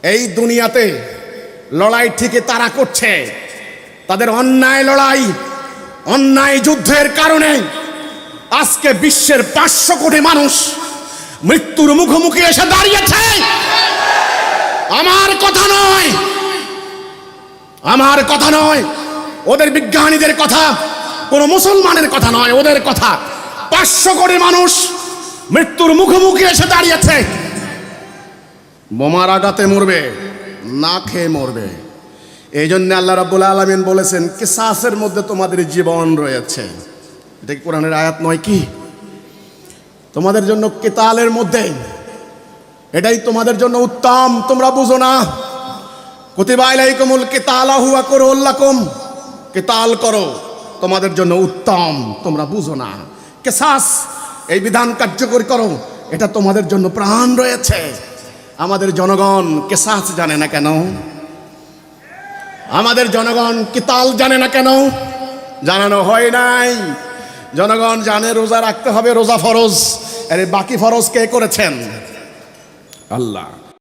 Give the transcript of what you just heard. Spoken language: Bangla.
এই দুনিয়াতে লড়াই ঠিকই তারা করছে, তাদের অন্যায় লড়াই, অন্যায় যুদ্ধের কারণে আজকে বিশ্বের 500 কোটি মানুষ মৃত্যুর মুখোমুখি এসে দাঁড়িয়েছে। আমার কথা নয়, আমার কথা নয়, ওদের বিজ্ঞানীদের কথা, কোন মুসলমানের কথা নয়, ওদের কথা। 500 কোটি মানুষ মৃত্যুর মুখোমুখি এসে দাঁড়িয়েছে। বোমার আঘাতে মরবে, না খেয়ে মরবে। এই জন্য আল্লাহ রাব্বুল আলামিন বলেছেন কিসাসের মধ্যে তোমাদের জীবন রয়েছে। এটা কি কোরআনের আয়াত নয় কি? তোমাদের জন্য কিতালের মধ্যে এটাই তোমাদের জন্য উত্তম, তোমরা বুঝো না? কুতিবা আলাইকুমুল কিতালা হুয়া কুরহুল লাকুম, কিতাল করো তোমাদের জন্য উত্তম, তোমরা বুঝো না। কিসাস, এই বিধান কার্যকরী করো, এটা তোমাদের জন্য প্রাণ রয়েছে। আমাদের জনগণ কিসাস জানে না কেন? আমাদের জনগণ কিতাল জানে না কেন? জানানো হয় নাই। জনগণ জানে রোজা রাখতে হবে, রোজা ফরজ। আরে বাকি ফরজ কে করেছেন? আল্লাহ।